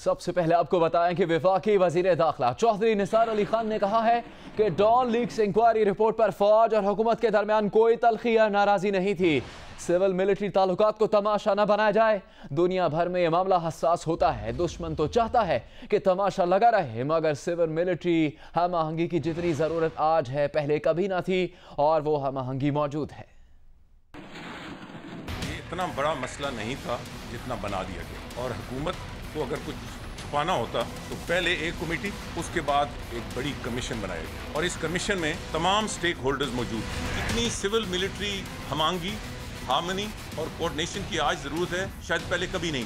सबसे पहले आपको बताएं कि वफाकी वजीर दाखिला चौधरी निसार अली खान ने कहा है कि डॉन लीक्स इंक्वायरी रिपोर्ट पर फौज और हुकूमत के दरमियान कोई तल्खी या नाराजी नहीं थी। सिविल मिलिट्री ताल्लुकात को तमाशा न बनाया जाए। दुनिया भर में यह मामला हसास होता है। दुश्मन तो चाहता है कि तमाशा लगा रहे, मगर सिविल मिलिट्री हम आहंगी की जितनी जरूरत आज है पहले कभी ना थी, और वो हम आहंगी मौजूद है। ये इतना बड़ा मसला नहीं था जितना बना दिया गया, और हुकूमत को अगर कुछ छुपाना होता तो पहले एक कमेटी, उसके बाद एक बड़ी कमीशन बनाया गया, और इस कमीशन में तमाम स्टेक होल्डर्स मौजूद हैं। इतनी सिविल मिलिट्री हमांगी, हार्मनी और कोऑर्डिनेशन की आज ज़रूरत है, शायद पहले कभी नहीं,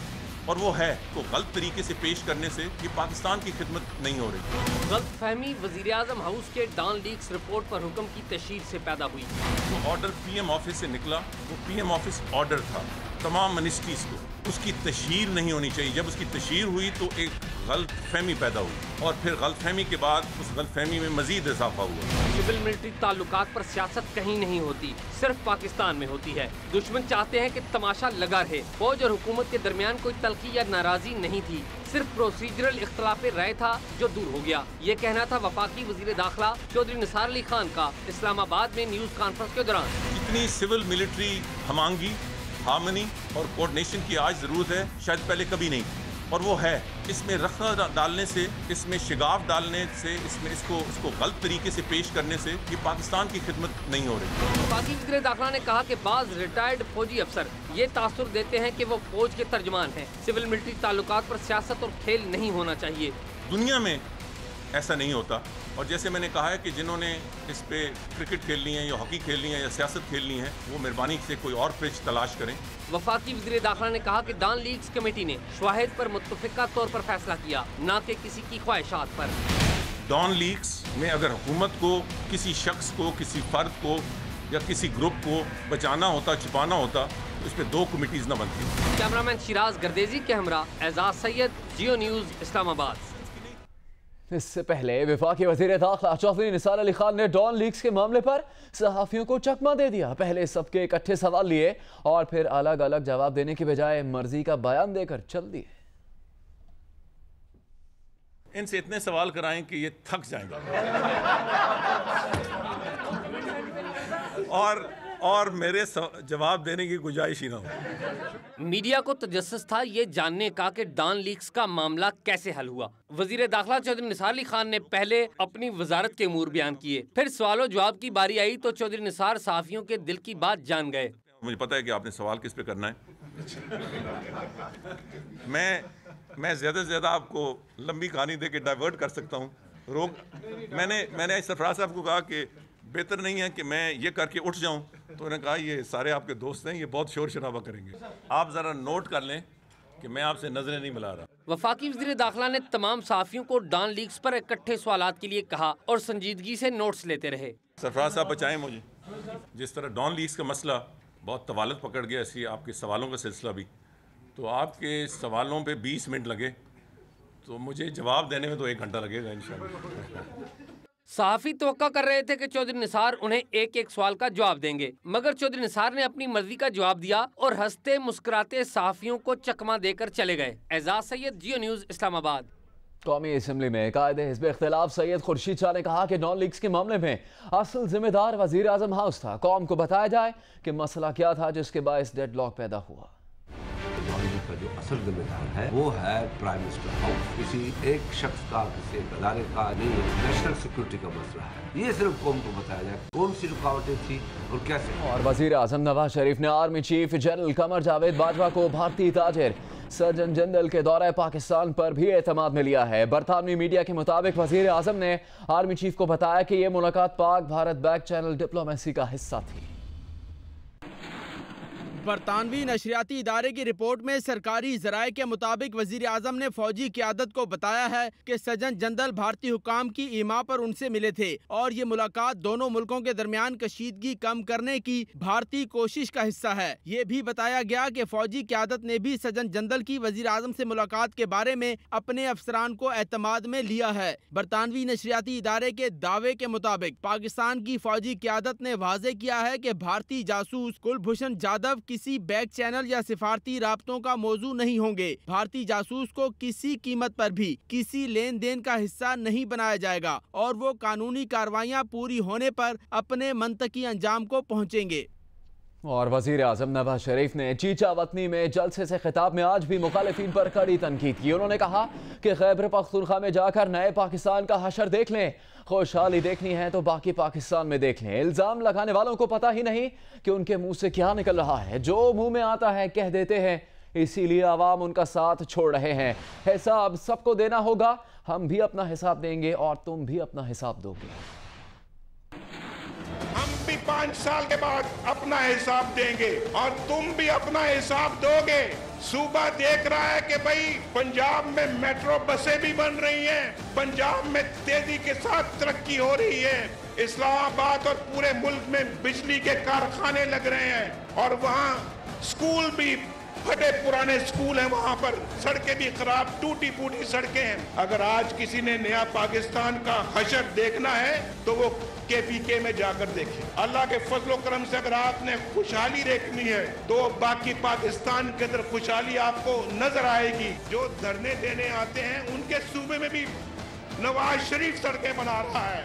और वो है तो गलत तरीके से पेश करने से ये पाकिस्तान की खिदमत नहीं हो रही। गलतफहमी वज़ीर आज़म हाउस के डॉन लीक्स रिपोर्ट पर हुक्म की तशहीर से पैदा हुई। जो ऑर्डर पीएम ऑफिस से निकला वो पीएम ऑफिस ऑर्डर था तमाम मिनिस्ट्रीज को, उसकी तशहीर नहीं होनी चाहिए। जब उसकी तशहीर हुई तो एक गलत फहमी पैदा हुई, और फिर गलत फहमी के बाद उस गलत फहमी में मजीद इजाफा हुआ। सिविल मिलिट्री ताल्लुकात पर सियासत कहीं नहीं होती, सिर्फ पाकिस्तान में होती है। दुश्मन चाहते हैं कि तमाशा लगा रहे। फौज और हुकूमत के दरमियान कोई तल्खी या नाराजी नहीं थी, सिर्फ प्रोसीजरल इख्तलाफ राय था जो दूर हो गया। ये कहना था वफाकी वजीर दाखिला चौधरी निसार अली खान का इस्लामाबाद में न्यूज कॉन्फ्रेंस के दौरान। इतनी सिविल मिलिट्री हमांगी, हार्मनी और कोऑर्डिनेशन की आज ज़रूरत है, शायद पहले कभी नहीं, और वो है। इसमें रखना डालने से, इसमें शिगाफ डालने से, इसमें इसको गलत तरीके से पेश करने से ये पाकिस्तान की खिदमत नहीं हो रही। वफाकी वज़ीर दाखिला ने कहा कि बाज़ रिटायर्ड फौजी अफसर ये तासुर देते हैं कि वो फौज के तर्जमान हैं। सिविल मिलिट्री ताल्लुकात पर सियासत और खेल नहीं होना चाहिए। दुनिया में ऐसा नहीं होता, और जैसे मैंने कहा है कि जिन्होंने इस पे क्रिकेट खेलनी है या हॉकी खेलनी है या सियासत खेलनी है, वो मेहरबानी से कोई और पिच तलाश करें। वफाकी वज़ीर दाखिला ने कहा कि डॉन लीक्स कमेटी ने शवाहिद पर मुत्तफ़िका तौर पर फैसला किया, न कि किसी की ख्वाहिशात पर। डॉन लीक्स में अगर हुकूमत को किसी शख्स को, किसी फर्द को या किसी ग्रुप को बचाना होता, छुपाना होता, तो इस पर 2 कमिटीज़ न बनती। कैमरामैन शिराज गर्देजी के हमरा एजाज सैयद, जियो न्यूज़ इस्लामाबाद। इससे पहले वफाकी वज़ीर दाखिला चौधरी निसार अली खान ने डॉन लीक्स के मामले पर सहाफ़ियों को चकमा दे दिया। पहले सबके इकट्ठे सवाल लिए और फिर अलग अलग जवाब देने की बजाय मर्जी का बयान देकर चल दिए। इनसे इतने सवाल कराएं कि ये थक जाएंगे और मेरे जवाब देने की गुंजाइश ही ना हो। मीडिया को तजस्सुस था ये जानने का कि डॉन लीक्स का मामला कैसे हल हुआ। वजीर दाखिला चौधरी निसार अली खान ने पहले अपनी वजारत के अमूर बयान किए, फिर सवालों जवाब की बारी आई तो चौधरी निसार सहाफियों के दिल की बात जान गए। मुझे पता है कि आपने सवाल किस पे करना है। मैं ज्यादा से ज्यादा आपको लंबी कहानी दे के डाइवर्ट कर सकता हूँ। मैंने सरफराज साहब को कहा कि बेहतर नहीं है कि मैं ये करके उठ जाऊं, तो उन्होंने कहा ये सारे आपके दोस्त हैं, ये बहुत शोर शराबा करेंगे। आप ज़रा नोट कर लें कि मैं आपसे नजरें नहीं मिला रहा। वफाकी वज़ीर दाखिला ने तमाम सहाफियों को डॉन लीक्स पर इकट्ठे सवालात के लिए कहा और संजीदगी से नोट्स लेते रहे। सरफराज साहब बचाएं मुझे। जिस तरह डॉन लीक्स का मसला बहुत तवालत पकड़ गया, ऐसी आपके सवालों का सिलसिला भी, तो आपके सवालों पे 20 मिनट लगे, तो मुझे जवाब देने में तो 1 घंटा लगेगा इंशाअल्लाह। सहाफ़ी तवक्का कर रहे थे कि चौधरी निसार उन्हें एक एक सवाल का जवाब देंगे, मगर चौधरी निसार ने अपनी मर्जी का जवाब दिया और हंसते मुस्कुराते सहाफ़ियों को चकमा देकर चले गए। एजाज सैयद, जियो न्यूज़ इस्लामाबाद। कौमी असम्बली में कायदे हिज़्ब इख्तिलाफ सैयद खुर्शीद शाह ने कहा कि डॉन लीक्स के मामले में असल जिम्मेदार वज़ीर आज़म हाउस था। कौम को बताया जाए कि मसला क्या था जिसके बायस डेडलॉक पैदा हुआ। का जो असल जिम्मेदार है वो है प्राइम मिनिस्टर हाउस। किसी एक शख्स का, किसी एक अदारे का नहीं है, नेशनल सिक्योरिटी का मसला है। ये सिर्फ कौम को बताया जाए कौन सी रुकावटें थी और कैसे। और वज़ीर आज़म नवाज शरीफ ने army chief general Qamar Javed Bajwa को भारतीय ताजिर सर्जन जनरल के दौरे पाकिस्तान पर भी एतमाद में लिया है। बरतानवी मीडिया के मुताबिक वज़ीर आज़म ने आर्मी चीफ को बताया कि ये मुलाकात Pak Bharat back channel diplomacy का हिस्सा थी। बरतानवी नशरियाती इदारे की रिपोर्ट में सरकारी ज़राए के मुताबिक वज़ीर आज़म ने फौजी क़यादत को बताया है कि सर्जन जनरल भारतीय हुकाम की ईमा पर उनसे मिले थे और ये मुलाकात दोनों मुल्कों के दरमियान कशीदगी कम करने की भारतीय कोशिश का हिस्सा है। ये भी बताया गया कि फौजी क़यादत ने भी सर्जन जनरल की वज़ीर आज़म से मुलाकात के बारे में अपने अफसरान को एतमाद में लिया है। बरतानवी नशरियाती इदारे के दावे के मुताबिक पाकिस्तान की फौजी क़यादत ने वाज़ेह किया है कि भारतीय जासूस कुलभूषण जाधव किसी बैक चैनल या सिफारती राब्तों का मौजू नहीं होंगे। भारतीय जासूस को किसी कीमत पर भी किसी लेन देन का हिस्सा नहीं बनाया जाएगा और वो कानूनी कार्रवाइयाँ पूरी होने पर अपने मंतकी अंजाम को पहुँचेंगे। और वजीर आजम नवाज शरीफ ने चीचा वतनी में जलसे से खिताब में आज भी मुखालिफिन पर कड़ी तनकीद की। उन्होंने कहा कि खैबर पख्तूनख्वा में जाकर नए पाकिस्तान का हशर देख लें, खुशहाली देखनी है तो बाकी पाकिस्तान में देख लें। इल्जाम लगाने वालों को पता ही नहीं कि उनके मुंह से क्या निकल रहा है, जो मुंह में आता है कह देते हैं, इसीलिए आवाम उनका साथ छोड़ रहे हैं। हिसाब सबको देना होगा, हम भी अपना हिसाब देंगे और तुम भी अपना हिसाब दोगे। हम भी 5 साल के बाद अपना हिसाब देंगे और तुम भी अपना हिसाब दोगे। सूबा देख रहा है कि भाई पंजाब में मेट्रो बसें भी बन रही हैं, पंजाब में तेजी के साथ तरक्की हो रही है, इस्लामाबाद और पूरे मुल्क में बिजली के कारखाने लग रहे हैं और वहाँ स्कूल भी फटे पुराने स्कूल हैं, वहां पर सड़कें भी खराब टूटी फूटी सड़कें हैं। अगर आज किसी ने नया पाकिस्तान का हशर देखना है तो वो KPK में जाकर देखें। अल्लाह के फजलो करम से अगर आपने खुशहाली देखनी है तो बाकी पाकिस्तान के अंदर खुशहाली आपको नजर आएगी। जो धरने देने आते हैं उनके सूबे में भी नवाज शरीफ सड़कें बना रहा है,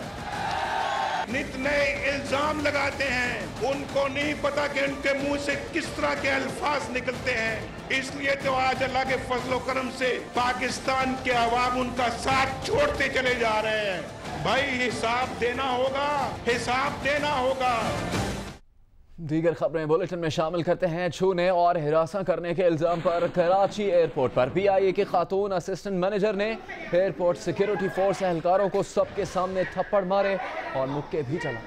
नित नए इल्जाम लगाते हैं, उनको नहीं पता कि उनके मुंह से किस तरह के अल्फाज निकलते हैं। इसलिए तो आज अल्लाह के फजलो करम से पाकिस्तान के अवाम उनका साथ छोड़ते चले जा रहे हैं। भाई हिसाब देना होगा, हिसाब देना होगा। दीगर खबरें बुलेटिन में शामिल करते हैं। छूने और हिरासा करने के इल्जाम पर कराची एयरपोर्ट पर PIA की खातून असिस्टेंट मैनेजर ने एयरपोर्ट सिक्योरिटी फोर्स एहलकारों को सबके सामने थप्पड़ मारे और मुक्के भी चला।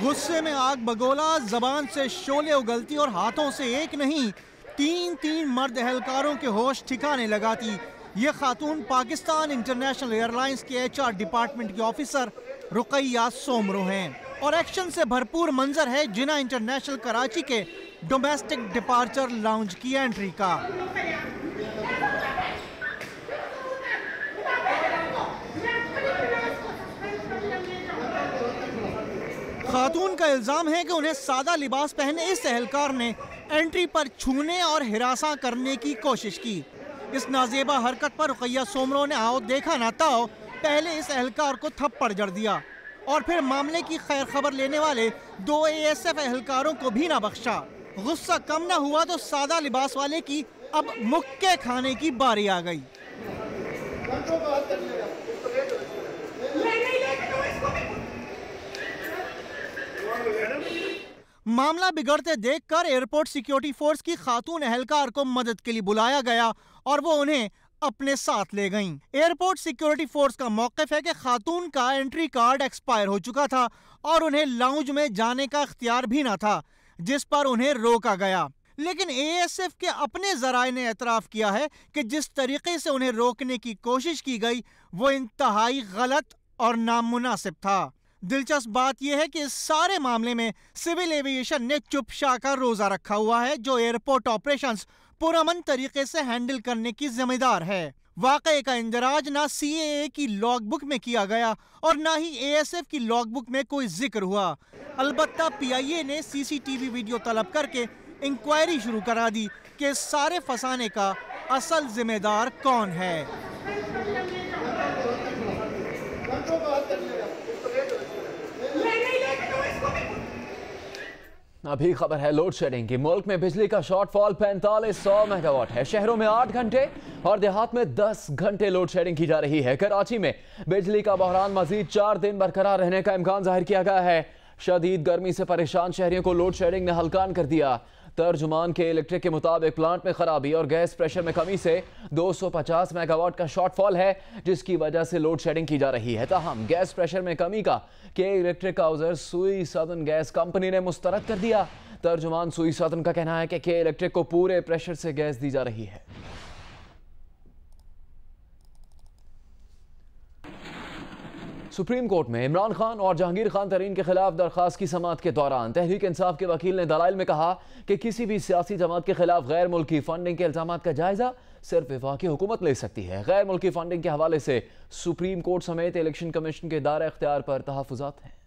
गुस्से में आग बगोला, जबान से शोले उगलती और हाथों से एक नहीं 3 मर्द एहलकारों के होश ठिकाने लगाती। ये खातून पाकिस्तान इंटरनेशनल एयरलाइंस के HR डिपार्टमेंट की ऑफिसर रुकैया सोमरो हैं और एक्शन से भरपूर मंजर है जिना इंटरनेशनल कराची के डोमेस्टिक डिपार्चर लाउंज की एंट्री का। खातून का इल्जाम है कि उन्हें सादा लिबास पहने इस एहलकार ने एंट्री पर छूने और हिरासा करने की कोशिश की। इस नाजेबा हरकत पर रुकैया सोमरो ने आओ देखा ना ताओ पहले इस एहलकार को थप्पड़ जड़ दिया और फिर मामले की खैर खबर लेने वाले 2 ASF एहलकारों को भी ना बख्शा। गुस्सा कम ना हुआ तो सादा लिबास वाले की अब मुक्के खाने की बारी आ गई। मामला बिगड़ते देखकर एयरपोर्ट सिक्योरिटी फोर्स की खातून एहलकार को मदद के लिए बुलाया गया और वो उन्हें अपने साथ ले गईं। एयरपोर्ट सिक्योरिटी फोर्स का मौक़िफ़ है कि खातून का एंट्री कार्ड एक्सपायर हो चुका था और उन्हें लाउंज में जाने का इख्तियार भी ना था, जिस पर उन्हें रोका गया। लेकिन ASF के अपने ज़राए ने एतराफ़ किया है कि जिस तरीके से उन्हें रोकने की कोशिश की गई वो इंतहाई गलत और नामुनासिब था। दिलचस्प बात यह है कि इस सारे मामले में सिविल एविएशन ने चुपचा का रोजा रखा हुआ है, जो एयरपोर्ट ऑपरेशंस पुरअमन तरीके से हैंडल करने की जिम्मेदार है। वाक़े का इंदराज ना CAA की लॉगबुक में किया गया और ना ही ASF की लॉगबुक में कोई जिक्र हुआ। अलबत्ता PIA ने CCTV वीडियो तलब करके इंक्वायरी शुरू करा दी कि सारे फसाने का असल जिम्मेदार कौन है। अभी खबर है लोड शेडिंग की। मुल्क में बिजली का शॉर्टफॉल 4500 मेगावाट है। शहरों में 8 घंटे और देहात में 10 घंटे लोड शेडिंग की जा रही है। कराची में बिजली का बहरान मजीद 4 दिन बरकरार रहने का इम्कान जाहिर किया गया है। शदीद गर्मी से परेशान शहरियों को लोड शेडिंग ने हल्कान कर दिया। तर्जुमान के इलेक्ट्रिक के मुताबिक प्लांट में खराबी और गैस प्रेशर में कमी से 250 मेगावाट का शॉर्टफॉल है, जिसकी वजह से लोड शेडिंग की जा रही है। ताहम गैस प्रेशर में कमी का के इलेक्ट्रिक का उज़र सुई सदन गैस कंपनी ने मुस्तरद कर दिया। तर्जुमान सुई सदन का कहना है कि के इलेक्ट्रिक को पूरे प्रेशर से गैस दी जा रही है। सुप्रीम कोर्ट में इमरान खान और जहांगीर खान तरीन के खिलाफ दरखास्त की समाअत के दौरान तहरीक इंसाफ के वकील ने दलाइल में कहा कि किसी भी सियासी जमात के खिलाफ गैर मुल्की फंडिंग के इल्जाम का जायजा सिर्फ वफाकी हुकूमत ले सकती है। गैर मुल्की फंडिंग के हवाले से सुप्रीम कोर्ट समेत इलेक्शन कमीशन के दायरा इख्तियार पर तहफ़्फ़ुज़ात हैं।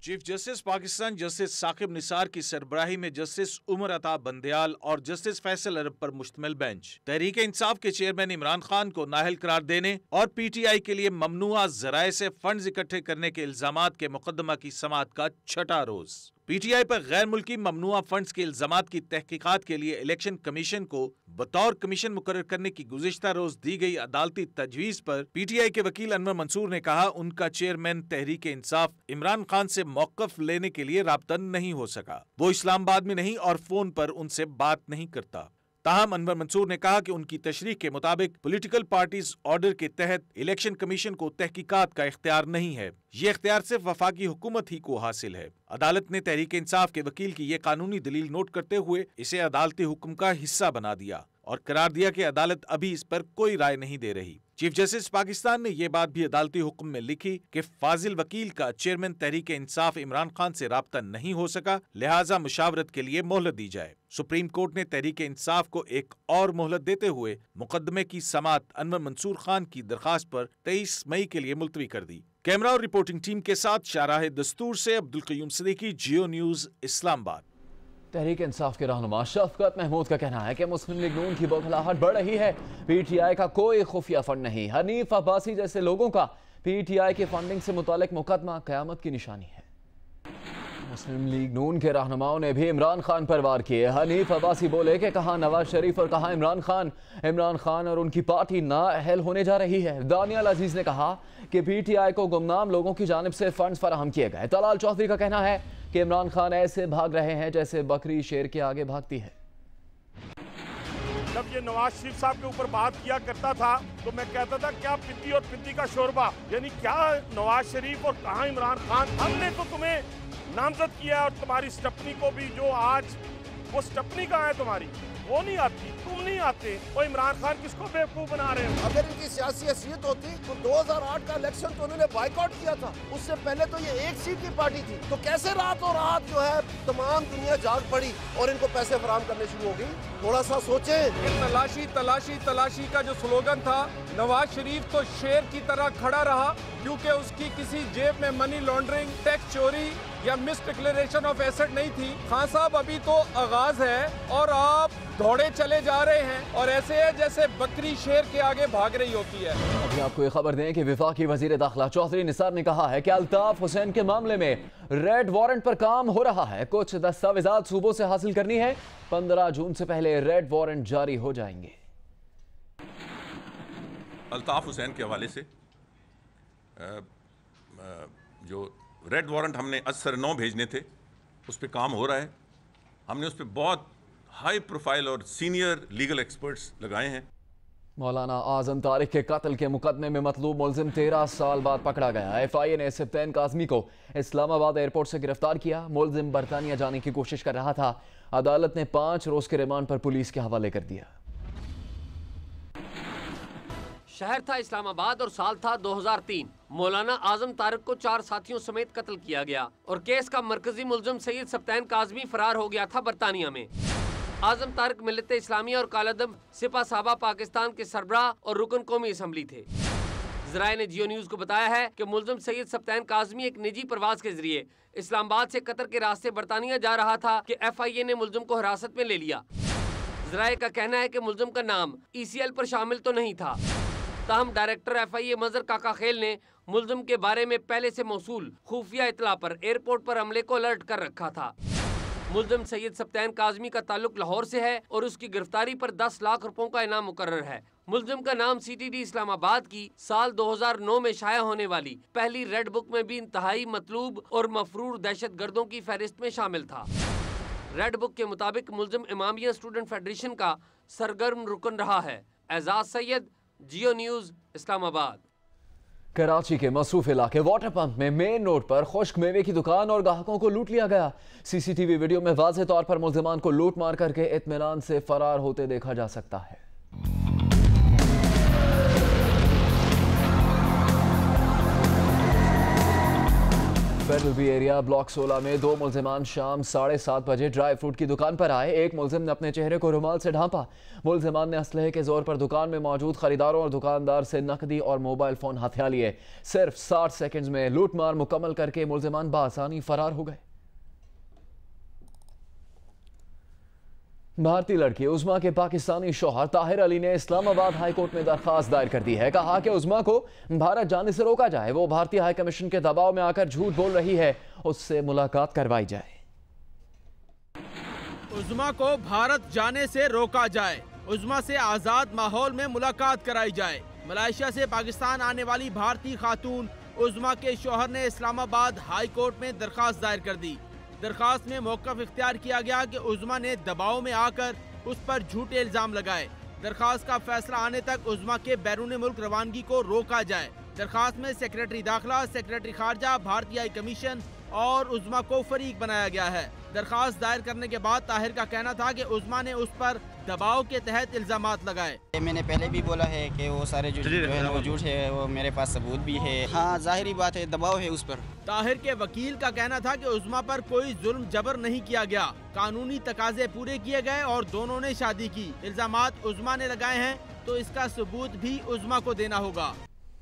Chief justice Pakistan justice Saqib Nisar की सरबराही में जस्टिस उमर अता बंदयाल और जस्टिस फैसल अरब पर मुश्तमिल बेंच तहरीक इंसाफ के चेयरमैन इमरान खान को नाअहल करार देने और पीटीआई के लिए ममनुआ जराए से फंड्स इकट्ठे करने के इल्जामात के मुकदमा की समाअत का छठा रोज। पीटीआई पर गैर मुल्की ममनुआ फंड्स के इल्जामात की तहकीकात के लिए इलेक्शन कमीशन को बतौर कमीशन मुकर्रर करने की गुज़िश्ता रोज दी गई अदालती तजवीज़ पर पीटीआई के वकील अनवर मंसूर ने कहा उनका चेयरमैन तहरीक इंसाफ इमरान खान से मौक़िफ़ लेने के लिए राब्ता नहीं हो सका। वो इस्लामाबाद में नहीं और फोन पर उनसे बात नहीं करता। ताहम अनवर मंसूर ने कहा कि उनकी तशरीह के मुताबिक पॉलिटिकल पार्टीज ऑर्डर के तहत इलेक्शन कमीशन को तहकीकात का इख्तियार नहीं है, ये इख्तियार सिर्फ वफाकी हुकूमत ही को हासिल है। अदालत ने तहरीक इंसाफ के वकील की ये कानूनी दलील नोट करते हुए इसे अदालती हुक्म का हिस्सा बना दिया और करार दिया कि अदालत अभी इस पर कोई राय नहीं दे रही। चीफ जस्टिस पाकिस्तान ने यह बात भी अदालती हुक्म में लिखी कि फाजिल वकील का चेयरमैन तहरीक इंसाफ इमरान खान से राब्ता नहीं हो सका, लिहाजा मुशावरत के लिए मोहलत दी जाए। सुप्रीम कोर्ट ने तहरीक इंसाफ को एक और मोहलत देते हुए मुकदमे की समाअत अनवर मंसूर खान की दरखास्त पर 23 मई के लिए मुलतवी कर दी। कैमरा और रिपोर्टिंग टीम के साथ शाहराह दस्तूर से अब्दुल क़य्यूम सिद्दीकी, जियो न्यूज, इस्लामाबाद। तहरीक इंसाफ के रहनुमा शफकत महमूद का कहना है कि मुस्लिम लीग नून की बौखलाहट बढ़ रही है। पीटीआई का कोई खुफिया फंड नहीं। हनीफ अब्बासी जैसे लोगों का पीटीआई के फंडिंग से मुतालिक मुकदमा क़यामत की निशानी है। मुस्लिम लीग नून के रहनुमाओं ने भी इमरान खान पर वार किए। हनीफ अब्बासी बोले कि कहाँ नवाज शरीफ और कहाँ इमरान खान और उनकी पार्टी नाअहल होने जा रही है। दानियाल अजीज ने कहा कि पीटीआई को गुमनाम लोगों की जानिब से फंड्स फराहम किए गए। तलाल चौधरी का कहना है कि इमरान खान ऐसे भाग रहे हैं जैसे बकरी शेर के आगे भागती है। जब ये नवाज शरीफ साहब के ऊपर बात किया करता था तो मैं कहता था क्या पिद्दी और पिद्दी का शोरबा, यानी क्या नवाज शरीफ और कहाँ इमरान खान। हमने तो तुम्हें नामजद किया और तुम्हारी स्टपनी को भी, जो आज वो स्टपनी कहाँ है तुम्हारी, वो नहीं आती, तुम नहीं आते, वो इमरान खान किसको बेवकूफ बना रहे हो। अगर इनकी सियासी हैसियत होती तो 2008 का इलेक्शन तो उन्होंने बाइकआउट किया था, उससे पहले तो ये एक सीट की पार्टी थी। तो कैसे रातों रात जो है तमाम दुनिया जाग पड़ी और इनको पैसे फराहम करने शुरू हो गई। थोड़ा सा सोचे। तलाशी तलाशी तलाशी का जो स्लोगन था, नवाज शरीफ तो शेर की तरह खड़ा रहा क्योंकि उसकी किसी जेब में मनी लॉन्ड्रिंग, टैक्स चोरी या मिस डिक्लेरेशन ऑफ एसेट नहीं थी। खान साहब अभी तो आगाज है और आप दौड़े चले जा रहे हैं और ऐसे है जैसे बकरी शेर के आगे भाग रही होती है। अभी आपको ये खबर दें कि वफाकी वजीर दाखिला चौधरी निसार ने कहा है कि अल्ताफ हुसैन के मामले में रेड वारंट पर काम हो रहा है। कुछ दस्तावेजात सूबों से हासिल करनी है। 15 जून से पहले रेड वारंट जारी हो जाएंगे। अल्ताफ हुसैन के हवाले से जो रेड वारंट हमने असर 9 भेजने थे, उस पर काम हो रहा है। हमने उस पर बहुत हाई प्रोफाइल और सीनियर लीगल एक्सपर्ट्स लगाए हैं। मौलाना आजम तारिक के कत्ल के मुकदमे में मतलूब मुलजिम 13 साल बाद पकड़ा गया। एफआईए ने सप्तैन काज़मी को इस्लामाबाद एयरपोर्ट से गिरफ्तार किया। मुलजिम बरतानिया जाने की कोशिश कर रहा था। अदालत ने 5 रोज के रिमांड पर पुलिस के हवाले कर दिया। शहर था इस्लामाबाद और साल था 2003। मौलाना आजम तारिक को 4 साथियों समेत कत्ल किया गया और केस का मरकजी मुलजिम सैयद सप्तैन काज़मी फरार हो गया था बरतानिया में। आजम तारिक मिल्लत इस्लामिया और कालादम सिपा साहबा पाकिस्तान के सरबराह और रुकन कौमी असम्बली थे। ज़राए ने जियो न्यूज़ को बताया है कि मुलजिम सैयद सप्तैन काज़मी एक निजी प्रवास के जरिए इस्लामाबाद से कतर के रास्ते बरतानिया जा रहा था कि एफआईए ने मुलजिम को हिरासत में ले लिया। ज़राए का कहना है कि मुलजिम का नाम ईसीएल पर शामिल तो नहीं था। ताहम डायरेक्टर एफआईए मजहर काका खेल ने मुलजिम के बारे में पहले से मौसूल खुफिया इतला पर एयरपोर्ट पर अमले को अलर्ट कर रखा था। मुलजिम सैयद सप्तैन काज़मी का ताल्लुक लाहौर से है और उसकी गिरफ्तारी पर 10 लाख रुपयों का इनाम मुकर्रर है। मुलजिम का नाम सीटीडी इस्लामाबाद की साल 2009 में शाया होने वाली पहली रेड बुक में भी इंतहाई मतलूब और मफरूर दहशत गर्दों की फहरिस्त में शामिल था। रेड बुक के मुताबिक मुलजिम इमामिया स्टूडेंट फेडरेशन का सरगर्म रुकन रहा है। एजाज सैयद, जियो न्यूज़, इस्लामाबाद। कराची के मसरूफ इलाके वाटर पंप में मेन रोड पर खुश्क मेवे की दुकान और ग्राहकों को लूट लिया गया। सीसीटीवी वीडियो में वाज़ेह तौर पर मुल्जिमान को लूट मार करके इत्मीनान से फरार होते देखा जा सकता है। फेडरल एरिया ब्लॉक 16 में 2 मुल्जिमान शाम 7:30 बजे ड्राई फ्रूट की दुकान पर आए। एक मुल्जिम ने अपने चेहरे को रुमाल से ढांपा। मुल्जिमान ने असलहे के जोर पर दुकान में मौजूद खरीदारों और दुकानदार से नकदी और मोबाइल फोन हथिया लिए। सिर्फ 60 सेकंड्स में लूटमार मुकम्मल करके मुल्जिमान बासानी फरार हो गए। भारतीय लड़की उज़्मा के पाकिस्तानी शौहर ताहिर अली ने इस्लामाबाद हाई कोर्ट में दरखास्त दायर कर दी है। कहा कि उज़्मा को भारत जाने से रोका जाए। वो भारतीय हाई कमीशन के दबाव में आकर झूठ बोल रही है, उससे मुलाकात करवाई जाए। उज़्मा को भारत जाने से रोका जाए, उज़्मा से आज़ाद माहौल में मुलाकात कराई जाए। मलेशिया से पाकिस्तान आने वाली भारतीय खातून उज़्मा के शौहर ने इस्लामाबाद हाई कोर्ट में दरखास्त दायर कर दी। दरखास्त में मौक़िफ़ इख्तियार किया गया कि उज़्मा ने दबाव में आकर उस पर झूठे इल्ज़ाम लगाए। दरखास्त का फैसला आने तक उज़्मा के बैरून मुल्क रवानगी को रोका जाए। दरखास्त में सेक्रेटरी दाखिला, सेक्रेटरी खारजा, भारतीय हाई कमीशन और उज़्मा को फरीक बनाया गया है। दरखास्त दायर करने के बाद ताहिर का कहना था कि उज़्मा ने उस पर दबाव के तहत इल्ज़ामात लगाए। मैंने पहले भी बोला है कि वो सारे जो है वो झूठ है, वो मेरे पास सबूत भी है। हाँ, जाहिरी बात है, दबाव है उस पर। ताहिर के वकील का कहना था कि उज़्मा पर कोई जुल्म जबर नहीं किया गया, कानूनी तकाजे पूरे किए गए और दोनों ने शादी की। इल्ज़ामात उज़्मा ने लगाए हैं तो इसका सबूत भी उज़्मा को देना होगा।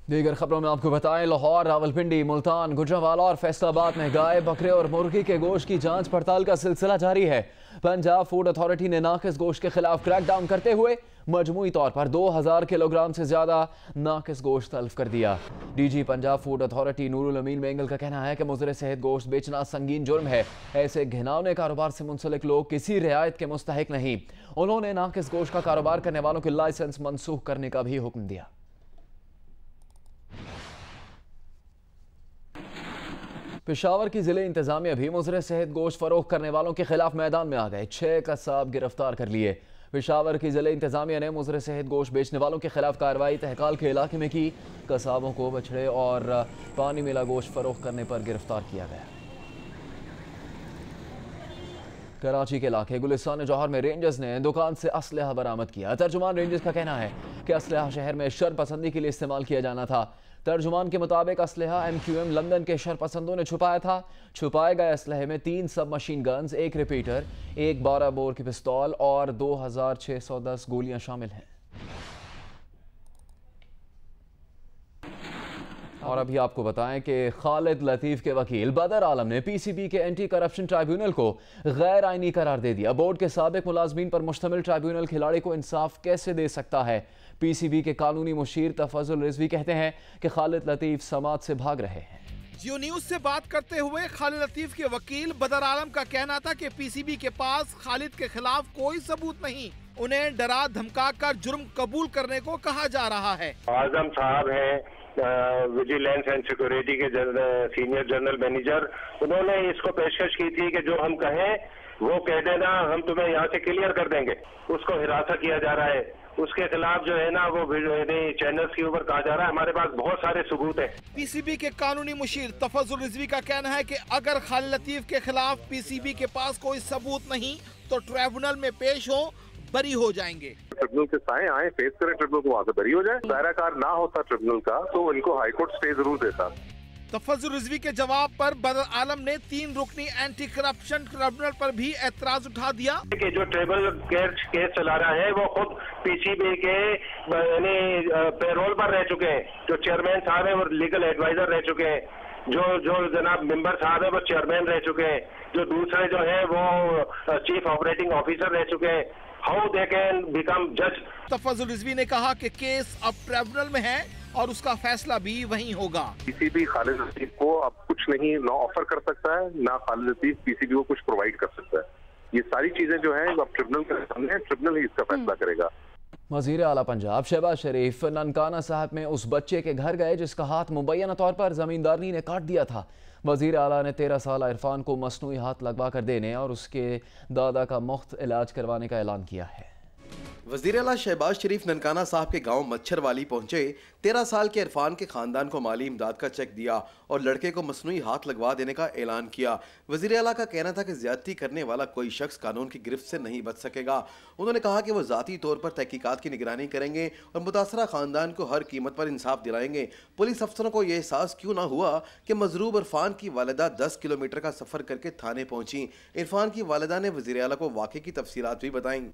दीगर खबरों में आपको बताएं, लाहौर, रावलपिंडी, मुल्तान, गुजरांवाला और फैसलाबाद में गाय, बकरे और मुर्गी के गोश्त की जांच पड़ताल का सिलसिला जारी है। पंजाब फूड अथॉरिटी ने नाकिस गोश्त के खिलाफ क्रैकडाउन करते हुए मजमूई तौर पर 2000 किलोग्राम से ज्यादा नाकिस गोश्त तल्फ कर दिया। DG Punjab food authority Noorul Amin Mengal का कहना है कि मुज़र सेहत गोश्त बेचना संगीन जुर्म है। ऐसे घिनौने कारोबार से मुंसलिक लोग किसी रियायत के मुस्तहिक नहीं। उन्होंने नाकिस गोश्त का कारोबार करने वालों के लाइसेंस मनसूख करने का भी हुक्म दिया। पेशावर की जिले इंतजामिया भी मुज़र सेहत गोश्त फरोख्त करने वालों के खिलाफ मैदान में आ गए। 6 कसाब गिरफ्तार कर लिए। पेशावर की जिले इंतजामिया ने मुज़र सेहत गोश्त बेचने वालों के खिलाफ कार्रवाई तहकाल के इलाके में की। कसाबों को बछड़े और पानी मिला गोश्त फरोख्त करने पर गिरफ्तार किया गया। कराची के इलाके गुलिस्तान जौहर में रेंजर्स ने दुकान से असलहा बरामद किया। तर्जुमान रेंजर्स का कहना है कि असलहा शहर में शरपसंदी के लिए इस्तेमाल किया जाना था। तर्जुमान के मुताबिक असलहा MQM लंदन के शरपसंदों ने छुपाया था। छुपाए गए असलहे में 3 सब मशीन गन्स, 1 रिपीटर, 1 12 बोर की पिस्तौल और 2610 गोलियां शामिल हैं। और अभी आपको बताएं कि खालिद लतीफ़ के वकील बदर आलम ने PCB के एंटी करप्शन ट्राइब्यूनल को गैर आइनी करार दे दिया। बोर्ड के साबिक मुलाजमीन पर मुश्तमिल ट्राइब्यूनल खिलाड़ी को इंसाफ कैसे दे सकता है। PCB के कानूनी मुशीर तफजुल रिजवी कहते हैं कि खालिद लतीफ़ समाज से भाग रहे हैं। जियो न्यूज से बात करते हुए खालिद लतीफ के वकील बदर आलम का कहना था कि PCB के पास खालिद के खिलाफ कोई सबूत नहीं, उन्हें डरा धमका कर जुर्म कबूल करने को कहा जा रहा है। आजम साहब है विजिलेंस एंड सिक्योरिटी के सीनियर जनरल मैनेजर, उन्होंने इसको पेशकश की थी कि जो हम कहें वो कह देना, हम तुम्हें यहाँ से क्लियर कर देंगे। उसको हिरासत किया जा रहा है, उसके खिलाफ जो है ना वो चैनल्स के ऊपर कहा जा रहा है। हमारे पास बहुत सारे सबूत हैं। PCB के कानूनी मुशीर तफजुल रिजवी का कहना है कि अगर खालिद लतीफ के खिलाफ PCB के पास कोई सबूत नहीं तो ट्रिब्यूनल में पेश हो, बरी हो जाएंगे। ट्रिब्यूनल के साए आए, फेस करें ट्रिब्यूनल को, वहाँ से बरी हो जाए। दायराकार ना होता ट्रिब्यूनल का तो उनको हाईकोर्ट स्टे जरूर देता। तफजुल रिजवी के जवाब पर बदर आलम ने 3 रुकनी एंटी करप्शन ट्रिब्यूनल पर भी एतराज उठा दिया कि जो ट्रिब्यूनल केस चला रहा है वो खुद PCB के पेरोल पर रह चुके हैं। जो चेयरमैन साहब है वो लीगल एडवाइजर रह चुके हैं। जो जनाब मेंबर साहब है वो चेयरमैन रह चुके हैं। जो दूसरे जो है वो चीफ ऑपरेटिंग ऑफिसर रह चुके हैं। हाउ दे कैन बिकम जज। तफजुल रिजवी ने कहा कि केस अब ट्रिब्यूनल में है और उसका फैसला भी वहीं होगा। PCB खालिद लतीफ को अब कुछ नहीं ना ऑफर कर सकता है, ना खालिद लतीफ PCB को कुछ प्रोवाइड कर सकता है। ये सारी चीजें जो है अब ट्रिब्यूनल के सामने है, ट्रिब्यूनल ही इसका फैसला करेगा। वज़ीर आला पंजाब शहबाज शरीफ ननकाना साहब में उस बच्चे के घर गए जिसका हाथ मुबैना तौर पर जमींदारनी ने काट दिया था। वज़ीर आला ने 13 साल इरफान को मसनूई हाथ लगवा कर देने और उसके दादा का मुफ्त इलाज करवाने का ऐलान किया है। वज़ीर-ए-आला शहबाज शरीफ ननकाना साहब के गांव मच्छरवाली पहुंचे। 13 साल के इरफान के खानदान को माली इमदाद का चेक दिया और लड़के को मसनूई हाथ लगवा देने का ऐलान किया। वज़ीर-ए-आला का कहना था कि ज्यादती करने वाला कोई शख्स कानून की गिरफ्त से नहीं बच सकेगा। उन्होंने कहा कि वो ज़ाती तौर पर तहकीकात की निगरानी करेंगे और मुतासरा खानदान को हर कीमत पर इंसाफ दिलाएंगे। पुलिस अफसरों को यह एहसास क्यों ना हुआ कि मजरूब इरफान की वालिदा 10 किलोमीटर का सफर करके थाने पहुंची। इरफान की वालिदा ने वज़ीर-ए-आला को वाक़े की तफसीलात भी बताईं।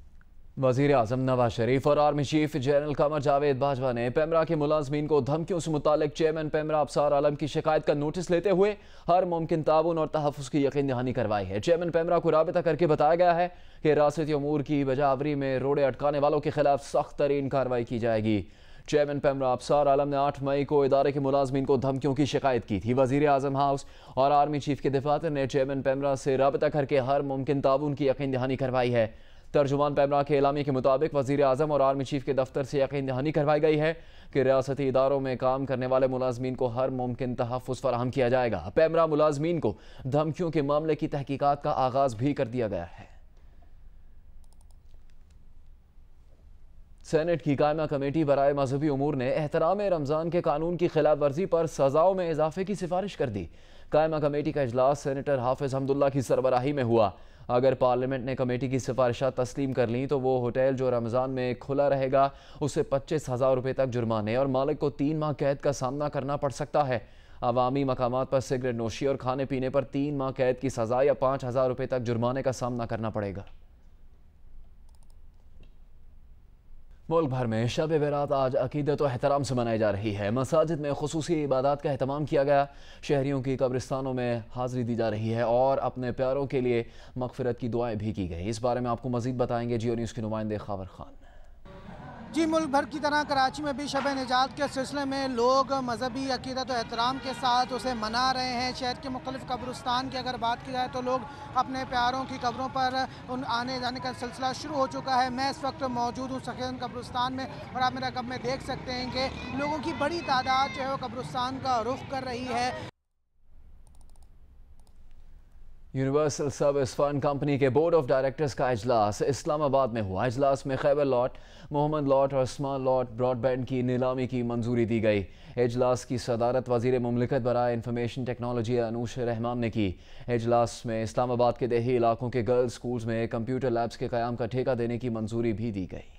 वज़ीर आज़म नवाज शरीफ और army chief general Qamar Javed Bajwa ने पेमरा के मुलाजमीन को धमकियों से मुतालिक चेयरमैन पेमरा अबसार आलम की शिकायत का नोटिस लेते हुए हर मुमकिन ताउन और तहफ़्फ़ुज़ की यकीन दहानी करवाई है। चेयरमैन पेमरा को राबिता करके बताया गया है कि रियासती अमूर की बजावरी में रोड़े अटकाने वालों के खिलाफ सख्त तरीन कार्रवाई की जाएगी। चेयरमैन पेमरा अबसार आलम ने 8 मई को इदारे के मुलाजमीन को धमकियों की शिकायत की थी। वज़ीर आज़म हाउस और आर्मी चीफ के दफातर ने चेयरमैन पेमरा से राबिता करके हर मुमकिन ताउन की यकीन दहानी करवाई है। तर्जुमान पेमरा के एलामी के मुताबिक वज़ीर आज़म और आर्मी चीफ के दफ्तर से यकीन दहानी करवाई गई है कि रियासती इदारों में काम करने वाले मुलाजमीन को हर मुमकिन तहफ़्फ़ुज़ फराहम किया जाएगा। पेमरा मुलाजमीन को धमकियों के मामले की तहकीकात का आगाज़ भी कर दिया गया है। सेनेट की कायमा कमेटी बराए मजहबी उमूर ने एहतराम रमज़ान के कानून की खिलाफ वर्जी पर सज़ाओं में इजाफे की सिफारिश कर दी। कायमा कमेटी का इजलास सेनेटर हाफिज हमदुल्ला की सरबराही में हुआ। अगर पार्लियामेंट ने कमेटी की सिफारिशात तस्लीम कर ली तो वो होटल जो रमज़ान में खुला रहेगा उसे 25,000 रुपये तक जुर्माने और मालिक को 3 माह कैद का सामना करना पड़ सकता है। अवामी मकामात पर सिगरेट नोशी और खाने पीने पर 3 माह कैद की सज़ा या 5,000 रुपये तक जुर्माने का सामना करना पड़ेगा। मुल्क भर में शब बरात आज अकीदत और एहतराम से मनाई जा रही है। मसाजिद में खुसूसी इबादत का एहतमाम किया गया। शहरियों की कब्रिस्तानों में हाज़िरी दी जा रही है और अपने प्यारों के लिए मग़फ़िरत की दुआएं भी की गई। इस बारे में आपको मज़ीद बताएंगे जियो न्यूज़ के नुमाइंदे खावर खान। जी, मुल्क भर की तरह कराची में भी शब निजात के सिलसिले में लोग मजहबी अकीदत और एहतराम के साथ उसे मना रहे हैं। शहर के मुख्तलिफ कब्रिस्तान की अगर बात की जाए तो लोग अपने प्यारों की कब्रों पर आने जाने का सिलसिला शुरू हो चुका है। मैं इस वक्त मौजूद हूँ सखीन कब्रिस्तान में और आप मेरा कब में देख सकते हैं कि लोगों की बड़ी तादाद जो है वो कब्रिस्तान का रुख कर रही है। यूनिवर्सल सर्विस फंड कंपनी के बोर्ड ऑफ डायरेक्टर्स का इजलास इस्लामाबाद में हुआ। इजलास में खैबर लॉट, मोहम्मद लॉट और स्मॉल लॉट ब्रॉडबैंड की नीलामी की मंजूरी दी गई। इजलास की सदारत वज़ीर मुमलिकत बराए इंफॉर्मेशन टेक्नोलॉजी अनूश रहमान ने की। इजलास में इस्लामाबाद के देही इलाकों के गर्ल्स स्कूल्स में कंप्यूटर लैब्स के क़याम का ठेका देने की मंजूरी भी दी गई।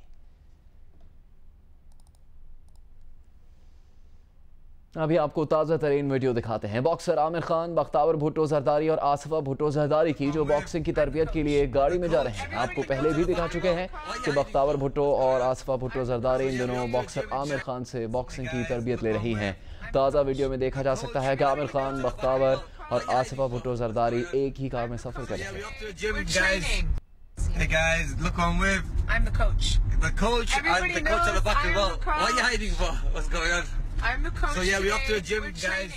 अभी आपको ताज़ा तरीन वीडियो दिखाते हैं। बॉक्सर आमिर खान, बख्तावर भुट्टो जरदारी और आसिफा भुट्टो जरदारी की जो बॉक्सिंग की तरबियत के लिए गाड़ी में जा रहे हैं। आपको पहले भी दिखा चुके हैं कि बख्तावर भुट्टो और आसिफा भुट्टो जरदारी इन दोनों बॉक्सर आमिर खान से बॉक्सिंग की तरबियत ले रही हैं। ताज़ा वीडियो में देखा जा सकता है कि आमिर खान, बख्तावर और आसिफा भुट्टो जरदारी एक ही कार में सफर कर रहे हैं। Hey guys, look who I'm with. I'm the coach. The coach? I'm the coach of the basketball. What are you hiding for? What's going on? I'm the coach. So yeah, we're off to the gym, guys.